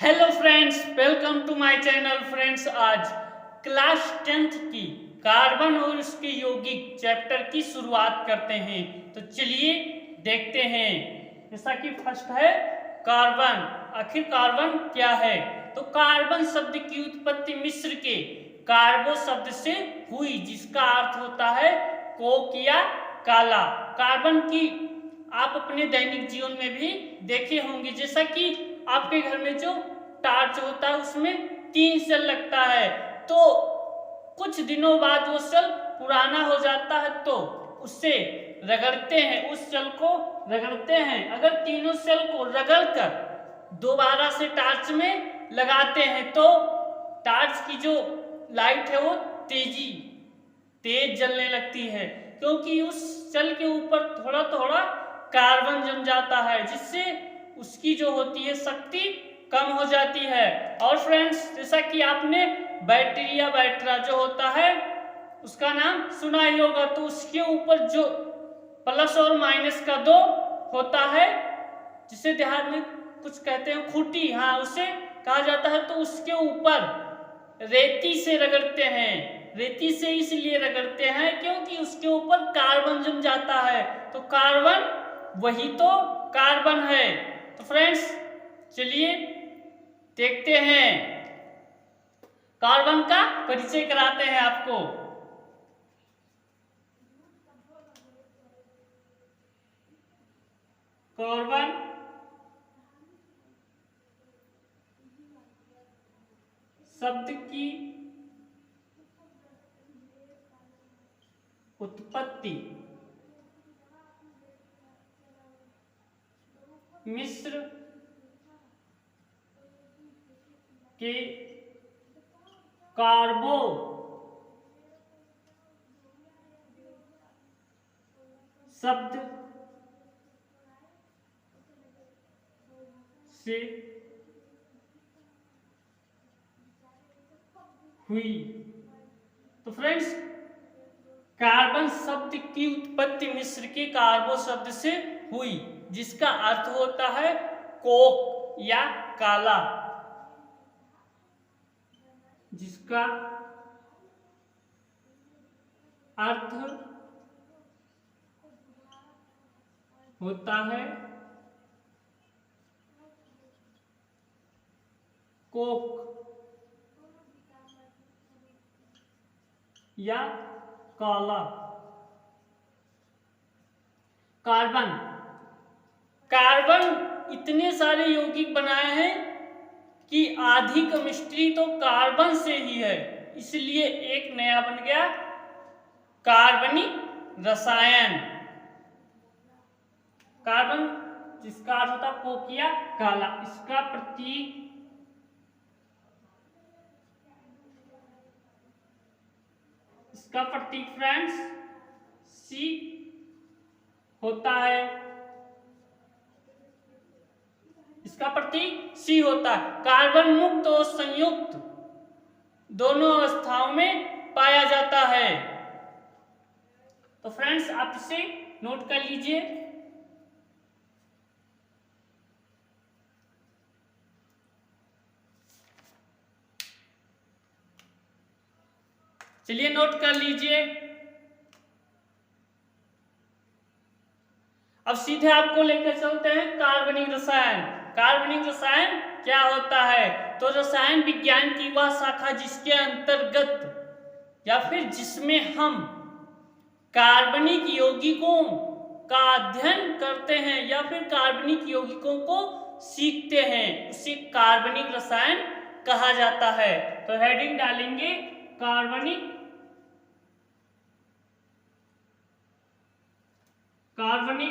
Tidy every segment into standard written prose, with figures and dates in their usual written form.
Hello friends, welcome to my channel. Friends, आज class 10th की carbon और उसके यौगिक चैप्टर की शुरुआत करते हैं। तो चलिए देखते हैं। जैसा कि फर्स्ट है कार्बन। आखिर कार्बन क्या है? तो कार्बन शब्द की उत्पत्ति मिस्र के कार्बो शब्द से हुई, जिसका अर्थ होता है कोक या काला। कार्बन की आप अपने दैनिक जीवन में भी देखे होंगे, जैसा कि आपके घर में जो टार्च होता है उसमें 3 सेल लगता है, तो कुछ दिनों बाद वो सेल पुराना हो जाता है, तो उससे रगड़ते हैं, उस सेल को रगड़ते हैं। अगर तीनों सेल को रगड़कर दोबारा से टार्च में लगाते हैं तो टार्च की जो लाइट है वो तेज जलने लगती है, क्योंकि उस सेल के ऊपर थोड़ा थोड़ा कार्बन जम जाता है, जिससे उसकी जो होती है शक्ति कम हो जाती है। और फ्रेंड्स, जैसा कि आपने बैटरी या बैटरा जो होता है उसका नाम सुना ही होगा, तो उसके ऊपर जो प्लस और माइनस का 2 होता है, जिसे देहात में कुछ कहते हैं खूंटी, हाँ उसे कहा जाता है, तो उसके ऊपर रेती से रगड़ते हैं। रेती से इसलिए रगड़ते हैं क्योंकि उसके ऊपर कार्बन जम जाता है, तो कार्बन वही तो कार्बन है। तो फ्रेंड्स, चलिए देखते हैं, कार्बन का परिचय कराते हैं आपको। कार्बन शब्द की उत्पत्ति मिस्र के कार्बो शब्द से हुई। तो फ्रेंड्स, कार्बन शब्द की उत्पत्ति मिस्र के कार्बो शब्द से हुई, जिसका अर्थ होता है कोक या काला, जिसका अर्थ होता है कोक या काला। कार्बन इतने सारे यौगिक बनाए हैं कि आधी केमिस्ट्री तो कार्बन से ही है, इसलिए एक नया बन गया कार्बनिक रसायन। कार्बन जिसका अर्थ होता है कोक या काला, इसका प्रतीक फ्रेंड्स सी होता है। इसका प्रतीक सी होता है। कार्बन मुक्त और संयुक्त दोनों अवस्थाओं में पाया जाता है। तो फ्रेंड्स, आप इसे नोट कर लीजिए। चलिए नोट कर लीजिए। अब सीधे आपको लेकर चलते हैं कार्बनिक रसायन। कार्बनिक रसायन क्या होता है? तो रसायन विज्ञान की वह शाखा जिसके अंतर्गत या फिर जिसमें हम कार्बनिक यौगिकों का अध्ययन करते हैं या फिर कार्बनिक यौगिकों को सीखते हैं, उसे कार्बनिक रसायन कहा जाता है। तो हेडिंग डालेंगे कार्बनिक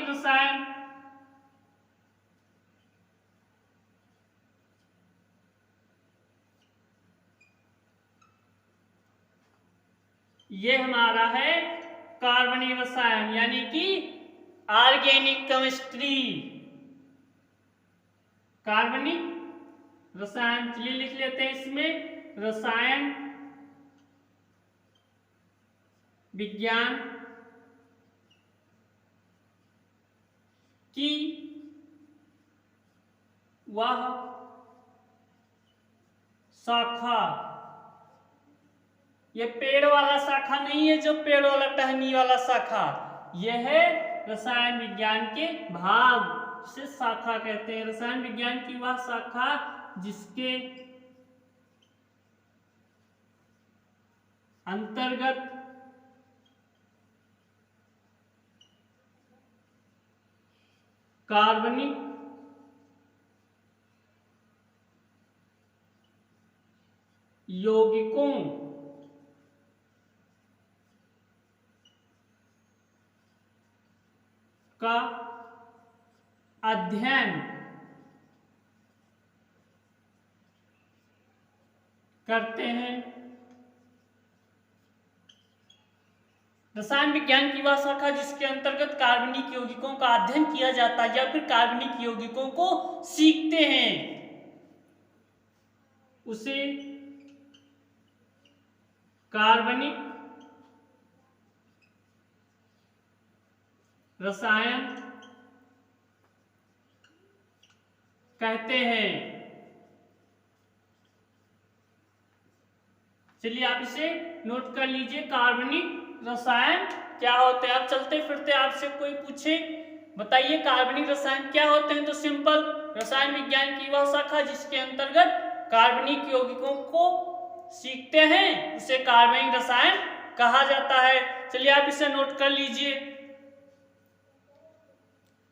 रसायन। ये हमारा है कार्बनिक रसायन, यानी कि ऑर्गेनिक केमिस्ट्री। कार्बनिक रसायन, चलिए लिख लेते हैं इसमें रसायन विज्ञान की वह शाखा, ये पेड़ वाला शाखा नहीं है जो पेड़ वाला टहनी वाला शाखा, यह है रसायन विज्ञान के भाग से शाखा कहते हैं। रसायन विज्ञान की वह शाखा जिसके अंतर्गत कार्बनिक यौगिकों का अध्ययन करते हैं। रसायन विज्ञान की वह शाखा जिसके अंतर्गत कार्बनिक यौगिकों का अध्ययन किया जाता है या फिर कार्बनिक यौगिकों को सीखते हैं, उसे कार्बनिक रसायन कहते हैं। चलिए आप इसे नोट कर लीजिए, कार्बनिक रसायन क्या होते हैं। आप चलते फिरते आपसे कोई पूछे बताइए कार्बनिक रसायन क्या होते हैं, तो सिंपल, रसायन विज्ञान की वह शाखा जिसके अंतर्गत कार्बनिक यौगिकों को सीखते हैं उसे कार्बनिक रसायन कहा जाता है। चलिए आप इसे नोट कर लीजिए।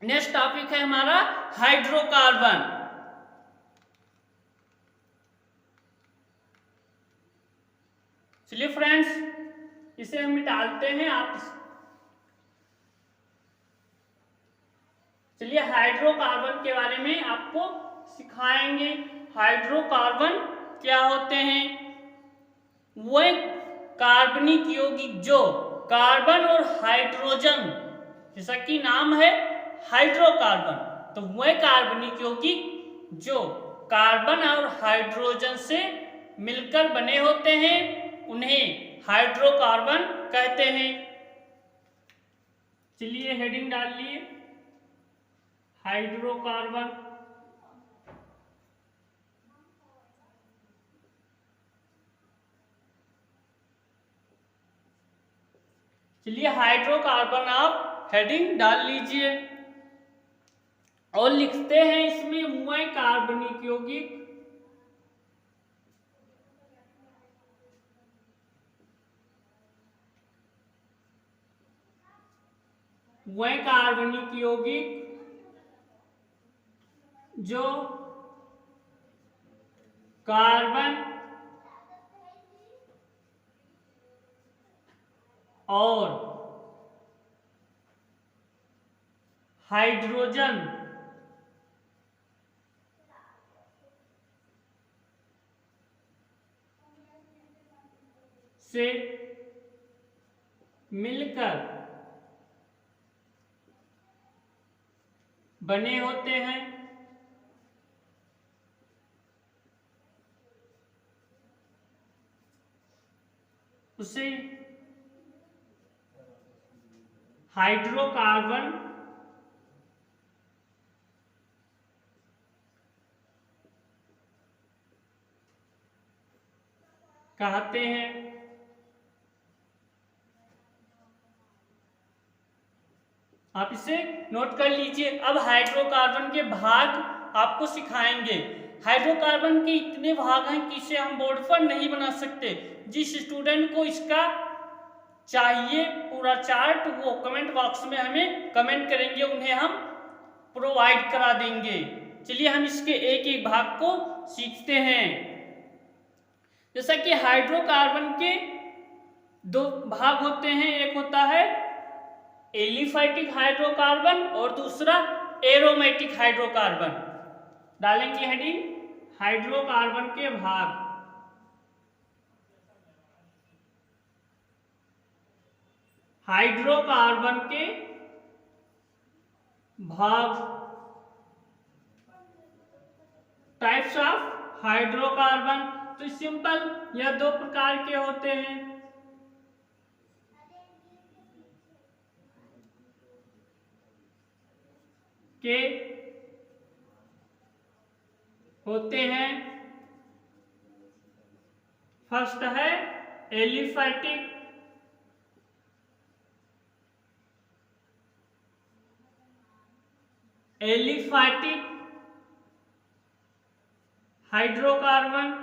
नेक्स्ट टॉपिक है हमारा हाइड्रोकार्बन। चलिए फ्रेंड्स इसे हम निकालते हैं। आप चलिए हाइड्रोकार्बन के बारे में आपको सिखाएंगे। हाइड्रोकार्बन क्या होते हैं, वह कार्बनिक यौगिक जो कार्बन और हाइड्रोजन, जैसा कि नाम है हाइड्रोकार्बन, तो वह कार्बनिक यौगिक जो कार्बन और हाइड्रोजन से मिलकर बने होते हैं उन्हें हाइड्रोकार्बन कहते हैं। चलिए हेडिंग डाल लिए हाइड्रोकार्बन। चलिए हाइड्रोकार्बन आप हेडिंग डाल लीजिए और लिखते हैं इसमें वह कार्बनिक यौगिक जो कार्बन और हाइड्रोजन से मिलकर बने होते हैं, उसे हाइड्रोकार्बन कहते हैं। आप इसे नोट कर लीजिए। अब हाइड्रोकार्बन के भाग आपको सिखाएंगे। हाइड्रोकार्बन के इतने भाग हैं कि इसे हम बोर्ड पर नहीं बना सकते। जिस स्टूडेंट को इसका चाहिए पूरा चार्ट वो कमेंट बॉक्स में हमें कमेंट करेंगे, उन्हें हम प्रोवाइड करा देंगे। चलिए हम इसके एक एक भाग को सीखते हैं। जैसा कि हाइड्रोकार्बन के दो भाग होते हैं, एक होता है एलिफैटिक हाइड्रोकार्बन और दूसरा एरोमेटिक हाइड्रोकार्बन। डालेंगे हेडिंग हाइड्रोकार्बन के भाग। हाइड्रोकार्बन के भाग, टाइप्स ऑफ हाइड्रोकार्बन। तो सिंपल यह दो प्रकार के होते हैं, के होते हैं फर्स्ट है एलिफैटिक, एलिफैटिक हाइड्रोकार्बन,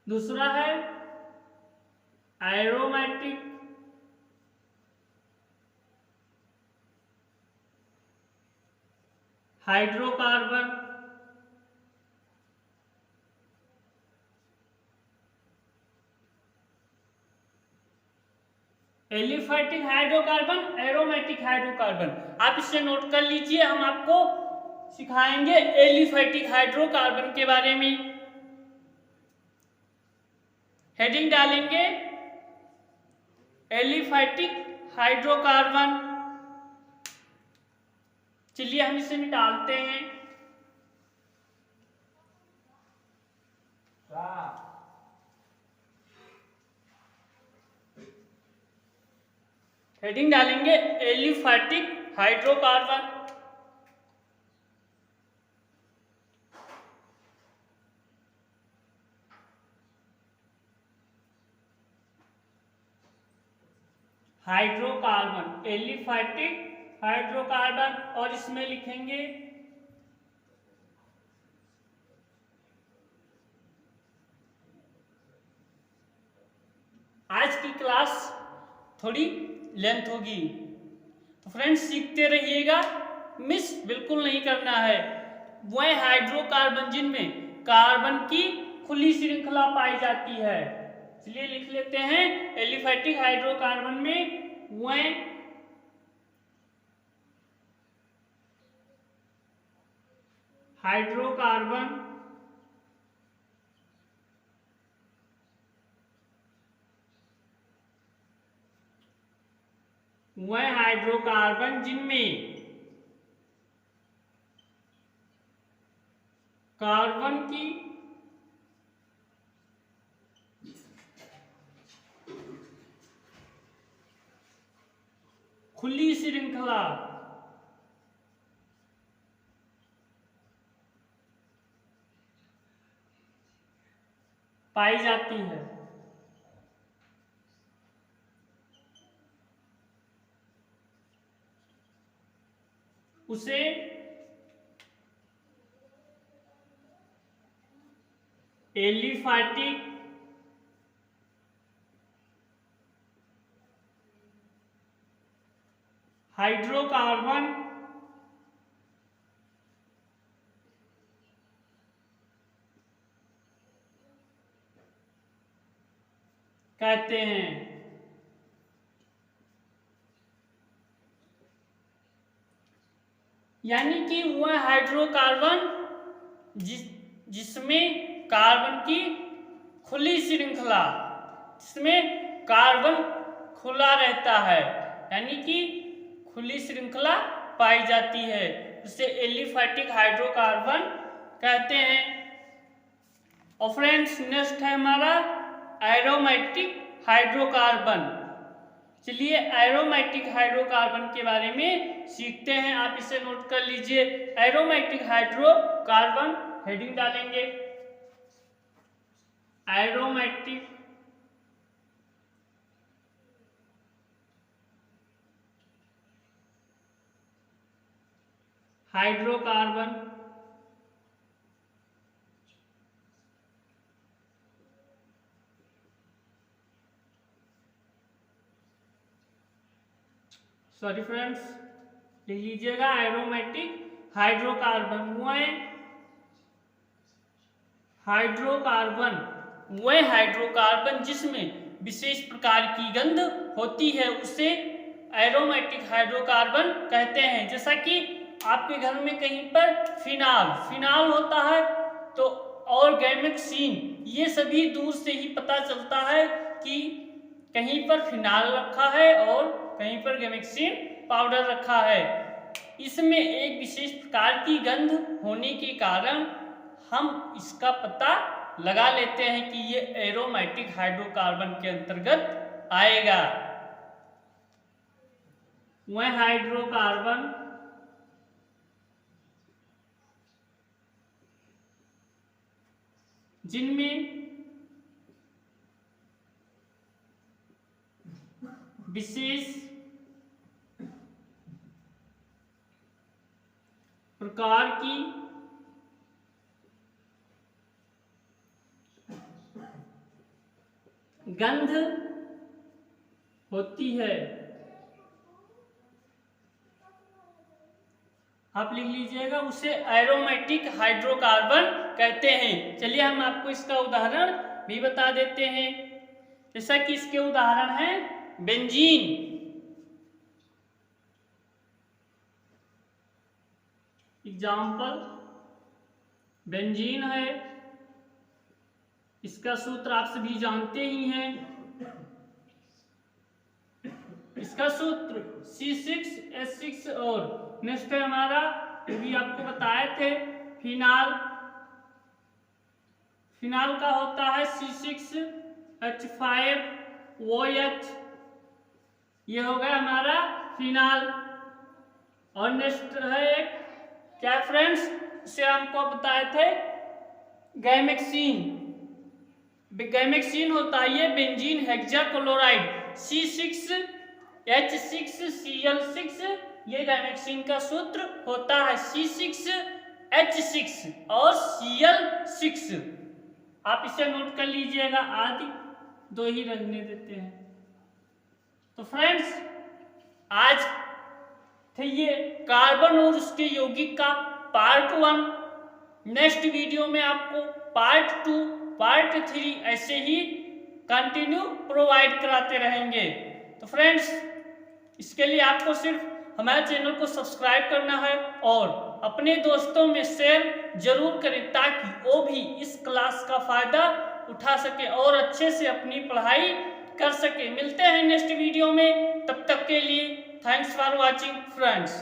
दूसरा है aromatic, hydrocarbon, aliphatic hydrocarbon, aromatic hydrocarbon. आप इसे नोट कर लीजिए, हम आपको सिखाएंगे एलिफैटिक हाइड्रोकार्बन के बारे में। हेडिंग डालेंगे एलिफैटिक हाइड्रोकार्बन। चलिए हम इसे निकालते हैं। हेडिंग डालेंगे aliphatic hydrocarbon. Hydrocarbon, aliphatic hydrocarbon, और इसमें लिखेंगे आज की क्लास थोड़ी लेंथ होगी, तो फ्रेंड्स सीखते रहिएगा, मिस बिल्कुल नहीं करना है। वह हाइड्रोकार्बन जिनमें कार्बन की खुली श्रृंखला पाई जाती है। चलिए लिख लेते हैं, एलिफैटिक हाइड्रोकार्बन में वह हाइड्रोकार्बन वह हाइड्रोकार्बन जिनमें कार्बन की खुली श्रृंखला पाई जाती है। उसे एलिफैटिक हाइड्रोकार्बन कहते हैं। यानी कि वह हाइड्रोकार्बन जिसमें कार्बन की खुली श्रृंखला, जिसमें कार्बन खुला रहता है, यानी कि खुली श्रृंखला पाई जाती है, उसे एलिफैटिक हाइड्रोकार्बन कहते हैं। और फ्रेंड्स नेक्स्ट है हमारा एरोमेटिक हाइड्रोकार्बन। चलिए एरोमेटिक हाइड्रोकार्बन के बारे में सीखते हैं, आप इसे नोट कर लीजिए। एरोमेटिक हाइड्रोकार्बन, हेडिंग डालेंगे एरोमेटिक हाइड्रोकार्बन, सॉरी फ्रेंड्स लिख लीजिएगा एरोमेटिक हाइड्रोकार्बन। वह हाइड्रोकार्बन जिसमें विशेष प्रकार की गंध होती है, उसे एरोमेटिक हाइड्रोकार्बन कहते हैं। जैसा कि आपके घर में कहीं पर फिनाल होता है, तो और गैमेक्सिन, ये सभी दूर से ही पता चलता है कि कहीं पर फिनाल रखा है और कहीं पर गैमेक्सिन पाउडर रखा है। इसमें एक विशेष प्रकार की गंध होने के कारण हम इसका पता लगा लेते हैं कि ये एरोमेटिक हाइड्रोकार्बन के अंतर्गत आएगा। वह हाइड्रोकार्बन जिनमें विशेष प्रकार की गंध होती है। आप लिख लीजिएगा, उसे एरोमेटिक हाइड्रोकार्बन कहते हैं। चलिए हम आपको इसका उदाहरण भी बता देते हैं। जैसा कि इसके उदाहरण हैं बेंजीन, एग्जाम्पल बेंजीन है, इसका सूत्र आप सभी जानते ही हैं। इसका सूत्र C6H6 और नेक्स्ट है हमारा, जो भी आपको बताए थे, फिनाल। फिनाल का होता है C6H5OH, ये हो गया हमारा फिनाल। और नेक्स्ट है एक क्या फ्रेंड्स, इसे हमको बताए थे गैमेक्सीन। गैमेक्सीन होता है ये बेंजीन हेक्साक्लोराइड C6H6Cl6, ये गैमेक्सीन का सूत्र होता है C6H6 और Cl6। आप इसे नोट कर लीजिएगा, आदि दो ही रहने देते हैं। तो फ्रेंड्स आज थे ये कार्बन और उसके यौगिक का पार्ट 1। नेक्स्ट वीडियो में आपको पार्ट 2, पार्ट 3 ऐसे ही कंटिन्यू प्रोवाइड कराते रहेंगे। तो फ्रेंड्स इसके लिए आपको सिर्फ हमारे चैनल को सब्सक्राइब करना है और अपने दोस्तों में शेयर जरूर करें, ताकि वो भी इस क्लास का फायदा उठा सके और अच्छे से अपनी पढ़ाई कर सके। मिलते हैं नेक्स्ट वीडियो में, तब तक के लिए थैंक्स फॉर वॉचिंग फ्रेंड्स।